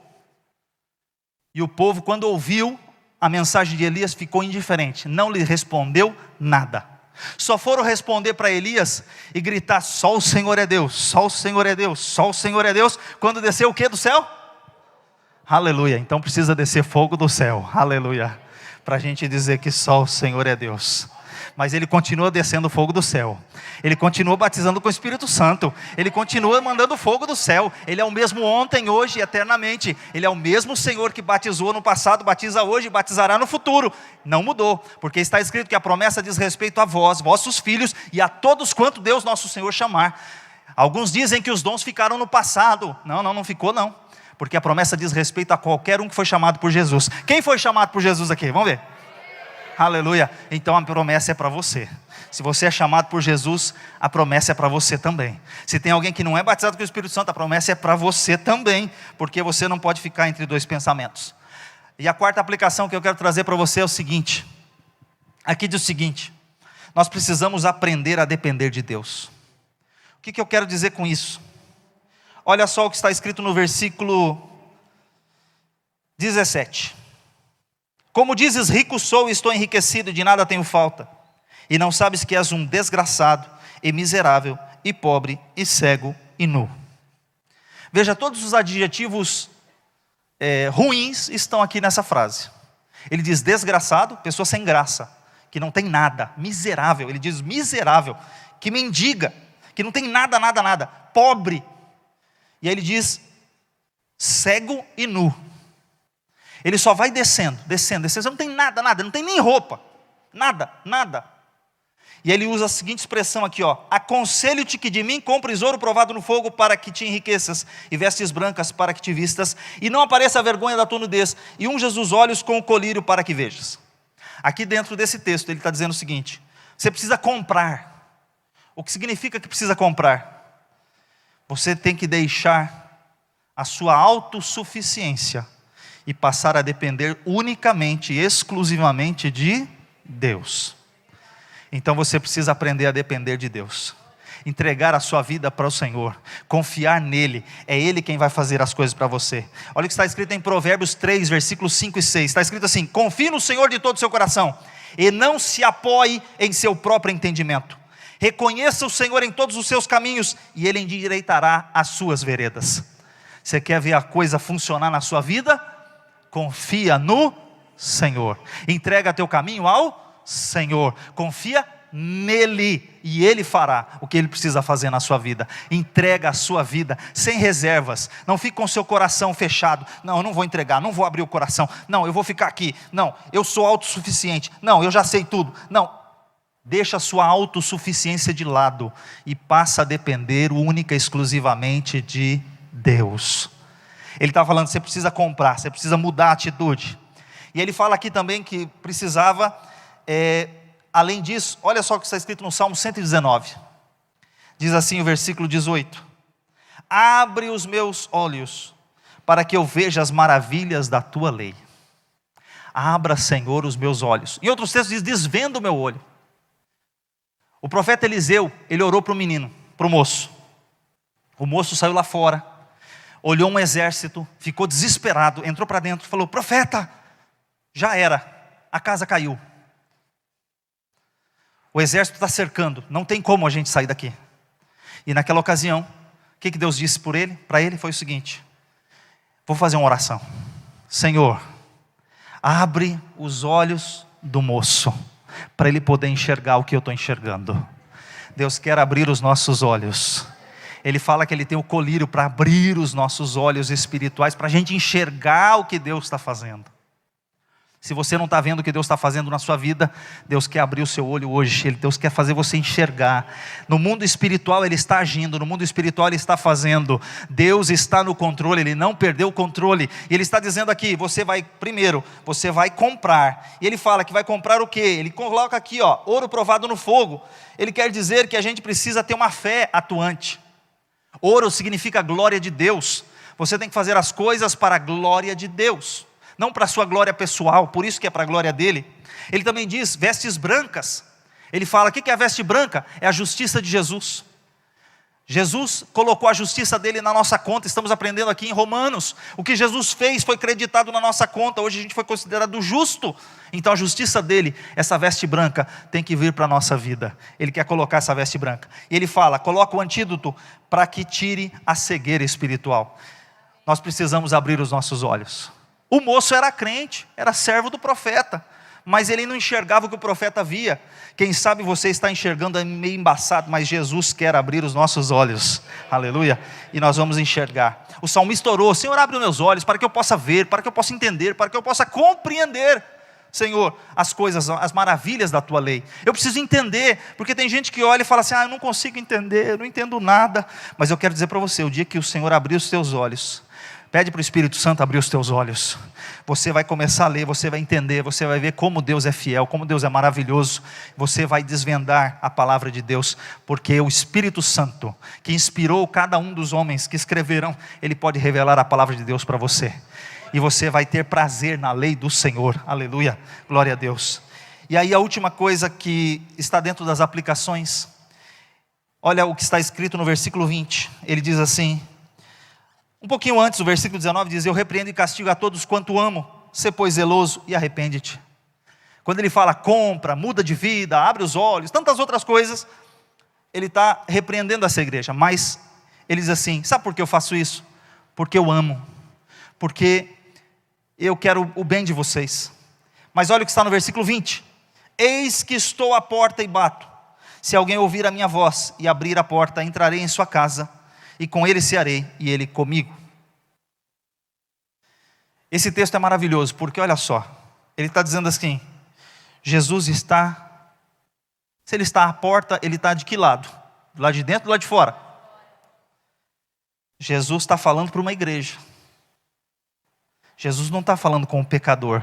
E o povo, quando ouviu a mensagem de Elias ficou indiferente, não lhe respondeu nada. Só foram responder para Elias e gritar: só o Senhor é Deus, só o Senhor é Deus, só o Senhor é Deus, quando desceu o que do céu? Aleluia. Então precisa descer fogo do céu, aleluia, para a gente dizer que só o Senhor é Deus. Mas ele continua descendo fogo do céu, ele continua batizando com o Espírito Santo, ele continua mandando fogo do céu. Ele é o mesmo ontem, hoje e eternamente. Ele é o mesmo Senhor que batizou no passado, batiza hoje e batizará no futuro. Não mudou, porque está escrito que a promessa diz respeito a vós, vossos filhos, e a todos quanto Deus nosso Senhor chamar. Alguns dizem que os dons ficaram no passado. Não ficou não, porque a promessa diz respeito a qualquer um que foi chamado por Jesus. Quem foi chamado por Jesus aqui? Vamos ver. Aleluia. Então a promessa é para você. Se você é chamado por Jesus, a promessa é para você também. Se tem alguém que não é batizado com o Espírito Santo, a promessa é para você também, porque você não pode ficar entre dois pensamentos. E a quarta aplicação que eu quero trazer para você é o seguinte. Aqui diz o seguinte: nós precisamos aprender a depender de Deus. O que eu quero dizer com isso? Olha só o que está escrito no versículo 17. Como dizes, rico sou e estou enriquecido, e de nada tenho falta, e não sabes que és um desgraçado, e miserável, e pobre, e cego, e nu. Veja, todos os adjetivos ruins estão aqui nessa frase. Ele diz desgraçado, pessoa sem graça, que não tem nada. Miserável, ele diz miserável, que mendiga, que não tem nada, pobre. E aí ele diz cego e nu. Ele só vai descendo, não tem nada, não tem nem roupa, nada. E ele usa a seguinte expressão aqui, ó: aconselho-te que de mim compres ouro provado no fogo para que te enriqueças, e vestes brancas para que te vistas, e não apareça a vergonha da tua nudez, e unjas os olhos com o colírio para que vejas. Aqui dentro desse texto ele está dizendo o seguinte: você precisa comprar. O que significa que precisa comprar? Você tem que deixar a sua autossuficiência e passar a depender unicamente e exclusivamente de Deus. Então você precisa aprender a depender de Deus, entregar a sua vida para o Senhor, confiar nele. É Ele quem vai fazer as coisas para você. Olha o que está escrito em Provérbios 3, versículos 5 e 6, está escrito assim: confie no Senhor de todo o seu coração, e não se apoie em seu próprio entendimento. Reconheça o Senhor em todos os seus caminhos, e Ele endireitará as suas veredas. Você quer ver a coisa funcionar na sua vida? Confia no Senhor, entrega teu caminho ao Senhor, confia nele, e Ele fará o que Ele precisa fazer na sua vida. Entrega a sua vida sem reservas, não fique com o seu coração fechado. Não, eu não vou entregar, não vou abrir o coração, não, eu vou ficar aqui, não, eu sou autossuficiente, não, eu já sei tudo, não. Deixa a sua autossuficiência de lado e passa a depender única e exclusivamente de Deus. Ele está falando, você precisa comprar, você precisa mudar a atitude. E ele fala aqui também que precisava, além disso, olha só o que está escrito no Salmo 119. Diz assim o versículo 18: abre os meus olhos, para que eu veja as maravilhas da tua lei. Abra, Senhor, os meus olhos. Em outros textos diz, desvenda o meu olho. O profeta Eliseu, ele orou para o menino, para o moço. O moço saiu lá fora, olhou um exército, ficou desesperado, entrou para dentro, falou: profeta, já era, a casa caiu. O exército está cercando, não tem como a gente sair daqui. E naquela ocasião, o que Deus disse para ele foi o seguinte: vou fazer uma oração. Senhor, abre os olhos do moço, para ele poder enxergar o que eu estou enxergando. Deus quer abrir os nossos olhos. Ele fala que Ele tem o colírio para abrir os nossos olhos espirituais, para a gente enxergar o que Deus está fazendo. Se você não está vendo o que Deus está fazendo na sua vida, Deus quer abrir o seu olho hoje. Deus quer fazer você enxergar. No mundo espiritual Ele está agindo, no mundo espiritual Ele está fazendo. Deus está no controle, Ele não perdeu o controle. E Ele está dizendo aqui, você vai comprar. E Ele fala que vai comprar o quê? Ele coloca aqui, ó, ouro provado no fogo. Ele quer dizer que a gente precisa ter uma fé atuante. Ouro significa glória de Deus. Você tem que fazer as coisas para a glória de Deus, não para a sua glória pessoal, por isso que é para a glória dele. Ele também diz vestes brancas. Ele fala, o que é a veste branca? É a justiça de Jesus. Jesus colocou a justiça dele na nossa conta. Estamos aprendendo aqui em Romanos. O que Jesus fez foi creditado na nossa conta. Hoje a gente foi considerado justo. Então a justiça dele, essa veste branca, tem que vir para a nossa vida. Ele quer colocar essa veste branca. E ele fala, coloca o antídoto para que tire a cegueira espiritual. Nós precisamos abrir os nossos olhos. O moço era crente, era servo do profeta, mas ele não enxergava o que o profeta via. Quem sabe você está enxergando meio embaçado, mas Jesus quer abrir os nossos olhos, aleluia, e nós vamos enxergar. O salmista orou, Senhor, abre os meus olhos, para que eu possa ver, para que eu possa entender, para que eu possa compreender, Senhor, as coisas, as maravilhas da tua lei. Eu preciso entender, porque tem gente que olha e fala assim, eu não consigo entender, eu não entendo nada, mas eu quero dizer para você, o dia que o Senhor abrir os teus olhos, pede para o Espírito Santo abrir os teus olhos, você vai começar a ler, você vai entender, você vai ver como Deus é fiel, como Deus é maravilhoso, você vai desvendar a palavra de Deus, porque o Espírito Santo, que inspirou cada um dos homens que escreveram, ele pode revelar a palavra de Deus para você, e você vai ter prazer na lei do Senhor, aleluia, glória a Deus. E aí a última coisa que está dentro das aplicações, olha o que está escrito no versículo 20, ele diz assim, um pouquinho antes, o versículo 19 diz, eu repreendo e castigo a todos quanto amo, sê pois zeloso e arrepende-te. Quando ele fala compra, muda de vida, abre os olhos, tantas outras coisas, ele está repreendendo essa igreja, mas ele diz assim, sabe por que eu faço isso? Porque eu amo, porque eu quero o bem de vocês. Mas olha o que está no versículo 20, eis que estou à porta e bato, se alguém ouvir a minha voz e abrir a porta, entrarei em sua casa, e com ele cearei, e ele comigo. Esse texto é maravilhoso, porque olha só, ele está dizendo assim, Jesus está, se ele está à porta, ele está de que lado? Do lado de dentro ou do lado de fora? Jesus está falando para uma igreja, Jesus não está falando com um pecador,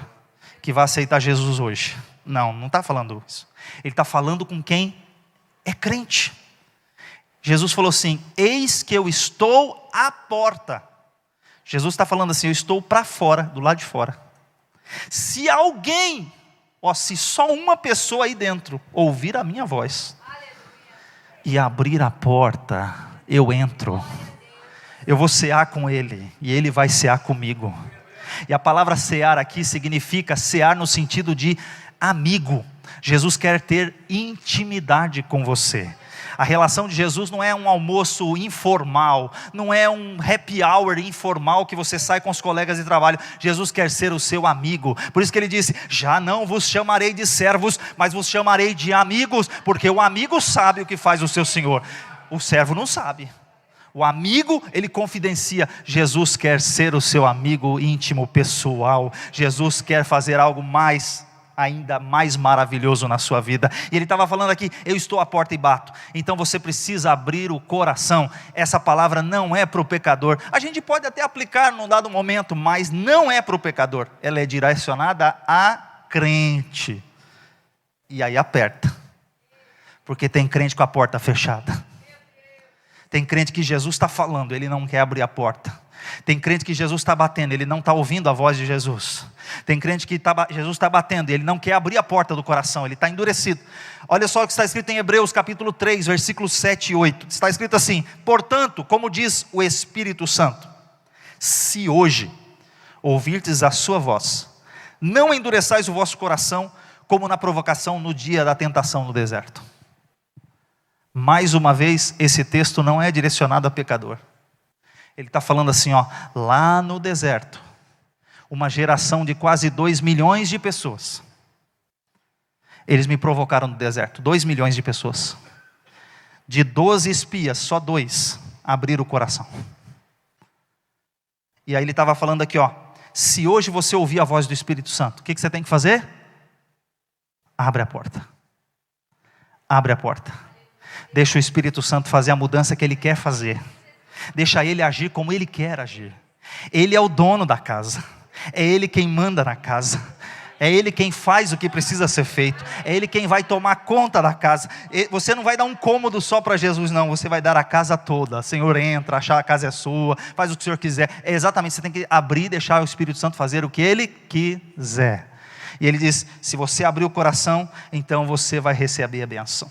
que vai aceitar Jesus hoje, não está falando isso, ele está falando com quem é crente. Jesus falou assim, eis que eu estou à porta. Jesus está falando assim, eu estou para fora, do lado de fora. Se alguém, se só uma pessoa aí dentro, ouvir a minha voz, e abrir a porta, eu entro. Eu vou cear com ele, e ele vai cear comigo. E a palavra cear aqui significa cear no sentido de amigo. Jesus quer ter intimidade com você. A relação de Jesus não é um almoço informal, não é um happy hour informal que você sai com os colegas de trabalho. Jesus quer ser o seu amigo, por isso que ele disse, já não vos chamarei de servos, mas vos chamarei de amigos, porque o amigo sabe o que faz o seu senhor, o servo não sabe. O amigo, ele confidencia. Jesus quer ser o seu amigo íntimo, pessoal. Jesus quer fazer algo ainda mais maravilhoso na sua vida. E ele estava falando aqui, eu estou à porta e bato. Então você precisa abrir o coração. Essa palavra não é para o pecador. A gente pode até aplicar num dado momento, mas não é para o pecador. Ela é direcionada a crente. E aí aperta. Porque tem crente com a porta fechada. Tem crente que Jesus está falando, ele não quer abrir a porta. Tem crente que Jesus está batendo, ele não está ouvindo a voz de Jesus. Tem crente que Jesus está batendo, ele não quer abrir a porta do coração, ele está endurecido. Olha só o que está escrito em Hebreus capítulo 3, versículos 7 e 8. Está escrito assim, portanto, como diz o Espírito Santo, se hoje ouvirdes a sua voz, não endureçais o vosso coração, como na provocação no dia da tentação no deserto. Mais uma vez, esse texto não é direcionado a pecador. Ele está falando assim, lá no deserto, uma geração de quase 2 milhões de pessoas, eles me provocaram no deserto, 2 milhões de pessoas, de 12 espias, só 2 abriram o coração. E aí ele estava falando aqui, se hoje você ouvir a voz do Espírito Santo, o que você tem que fazer? Abre a porta, abre a porta, deixa o Espírito Santo fazer a mudança que ele quer fazer. Deixa ele agir como ele quer agir. Ele é o dono da casa, é ele quem manda na casa, é ele quem faz o que precisa ser feito, é ele quem vai tomar conta da casa. Você não vai dar um cômodo só para Jesus, não, você vai dar a casa toda. Senhor, entra, achar a casa é sua, faz o que o Senhor quiser. É exatamente, você tem que abrir e deixar o Espírito Santo fazer o que ele quiser. E ele diz, se você abrir o coração, então você vai receber a bênção.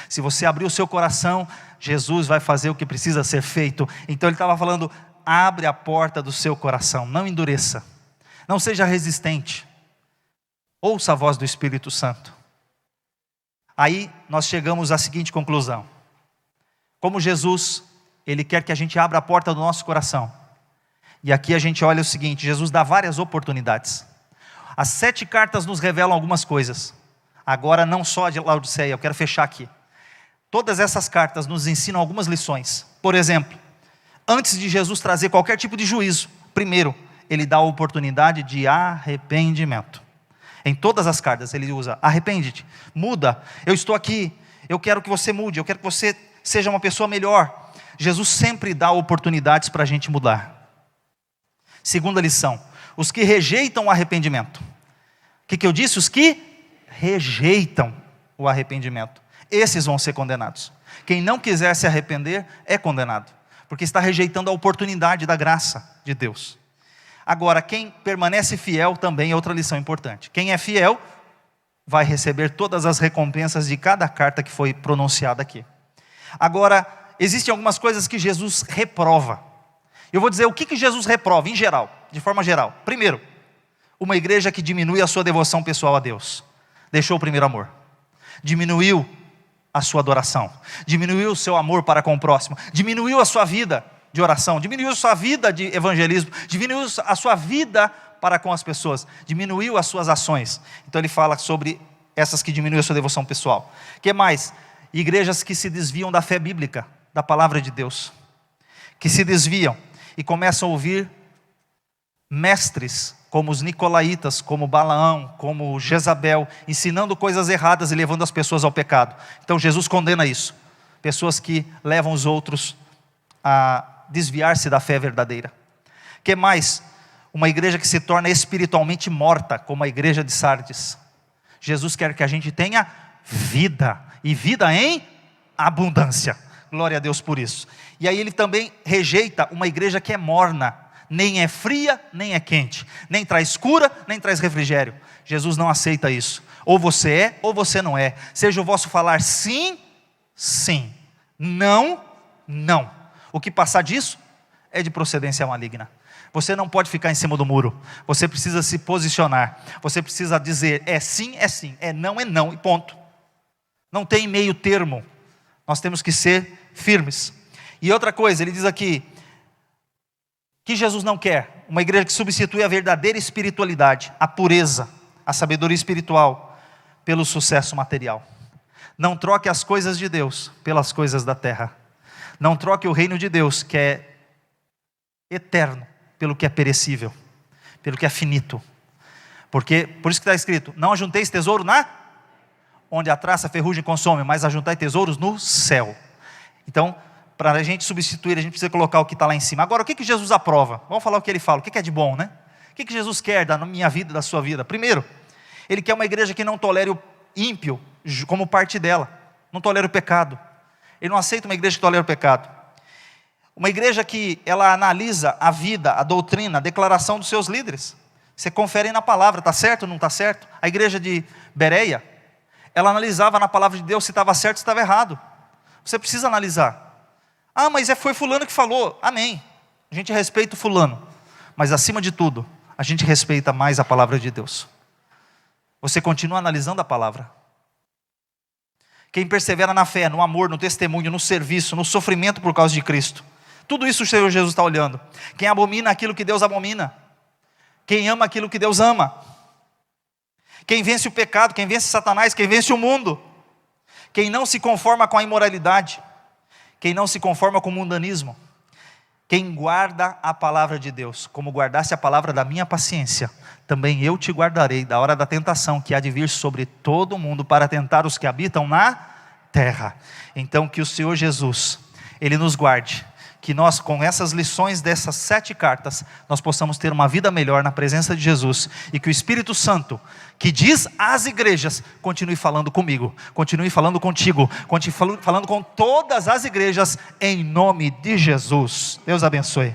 Se você abrir o seu coração, Jesus vai fazer o que precisa ser feito. Então ele estava falando, abre a porta do seu coração, não endureça, não seja resistente, ouça a voz do Espírito Santo. Aí nós chegamos à seguinte conclusão: como Jesus, Ele quer que a gente abra a porta do nosso coração. E aqui a gente olha o seguinte, Jesus dá várias oportunidades. As 7 cartas nos revelam algumas coisas. Agora não só a de Laodiceia, eu quero fechar aqui. Todas essas cartas nos ensinam algumas lições. Por exemplo, antes de Jesus trazer qualquer tipo de juízo, primeiro, Ele dá a oportunidade de arrependimento. Em todas as cartas Ele usa, arrepende-te, muda, eu estou aqui, eu quero que você mude, eu quero que você seja uma pessoa melhor. Jesus sempre dá oportunidades para a gente mudar. Segunda lição, os que rejeitam o arrependimento. O que eu disse? Os que rejeitam o arrependimento, esses vão ser condenados. Quem não quiser se arrepender é condenado, porque está rejeitando a oportunidade da graça de Deus. Agora, quem permanece fiel também é outra lição importante. Quem é fiel vai receber todas as recompensas de cada carta que foi pronunciada aqui. Agora, existem algumas coisas que Jesus reprova. Eu vou dizer o que Jesus reprova, em geral, de forma geral. Primeiro, uma igreja que diminui a sua devoção pessoal a Deus. Deixou o primeiro amor. Diminuiu a sua adoração. Diminuiu o seu amor para com o próximo. Diminuiu a sua vida de oração. Diminuiu a sua vida de evangelismo. Diminuiu a sua vida para com as pessoas. Diminuiu as suas ações. Então ele fala sobre essas que diminuem a sua devoção pessoal. O que mais? Igrejas que se desviam da fé bíblica, da palavra de Deus. Que se desviam e começam a ouvir mestres como os nicolaítas, como Balaão, como Jezabel, ensinando coisas erradas e levando as pessoas ao pecado. Então Jesus condena isso. Pessoas que levam os outros a desviar-se da fé verdadeira. O que mais? Uma igreja que se torna espiritualmente morta, como a igreja de Sardes. Jesus quer que a gente tenha vida, e vida em abundância. Glória a Deus por isso. E aí ele também rejeita uma igreja que é morna, nem é fria, nem é quente, nem traz cura, nem traz refrigério. Jesus não aceita isso. Ou você é, ou você não é. Seja o vosso falar sim, sim, não, não. O que passar disso é de procedência maligna. Você não pode ficar em cima do muro. Você precisa se posicionar. Você precisa dizer é sim, é não e ponto. Não tem meio termo. Nós temos que ser firmes. E outra coisa, ele diz aqui, que Jesus não quer uma igreja que substitui a verdadeira espiritualidade, a pureza, a sabedoria espiritual, pelo sucesso material. Não troque as coisas de Deus pelas coisas da terra. Não troque o reino de Deus, que é eterno, pelo que é perecível, pelo que é finito. Porque, por isso que está escrito, não ajunteis tesouro onde a traça, a ferrugem consome, mas ajuntai tesouros no céu. Então, para a gente substituir, a gente precisa colocar o que está lá em cima. Agora, o que Jesus aprova? Vamos falar o que ele fala, o que é de bom, né? O que Jesus quer da minha vida, da sua vida? Primeiro, ele quer uma igreja que não tolere o ímpio como parte dela, não tolera o pecado. Ele não aceita uma igreja que tolera o pecado. Uma igreja que ela analisa a vida, a doutrina, a declaração dos seus líderes. Você confere na palavra, está certo ou não está certo? A igreja de Bereia, ela analisava na palavra de Deus se estava certo ou se estava errado. Você precisa analisar. Ah, mas foi fulano que falou. Amém. A gente respeita o fulano. Mas acima de tudo, a gente respeita mais a palavra de Deus. Você continua analisando a palavra. Quem persevera na fé, no amor, no testemunho, no serviço, no sofrimento por causa de Cristo. Tudo isso o Senhor Jesus está olhando. Quem abomina aquilo que Deus abomina. Quem ama aquilo que Deus ama. Quem vence o pecado, quem vence Satanás, quem vence o mundo. Quem não se conforma com a imoralidade. Quem não se conforma com o mundanismo. Quem guarda a palavra de Deus, como guardasse a palavra da minha paciência, também eu te guardarei da hora da tentação que há de vir sobre todo o mundo para tentar os que habitam na terra. Então que o Senhor Jesus, Ele nos guarde, que nós com essas lições dessas 7 cartas, nós possamos ter uma vida melhor na presença de Jesus, e que o Espírito Santo, que diz às igrejas, continue falando comigo, continue falando contigo, continue falando com todas as igrejas, em nome de Jesus. Deus abençoe.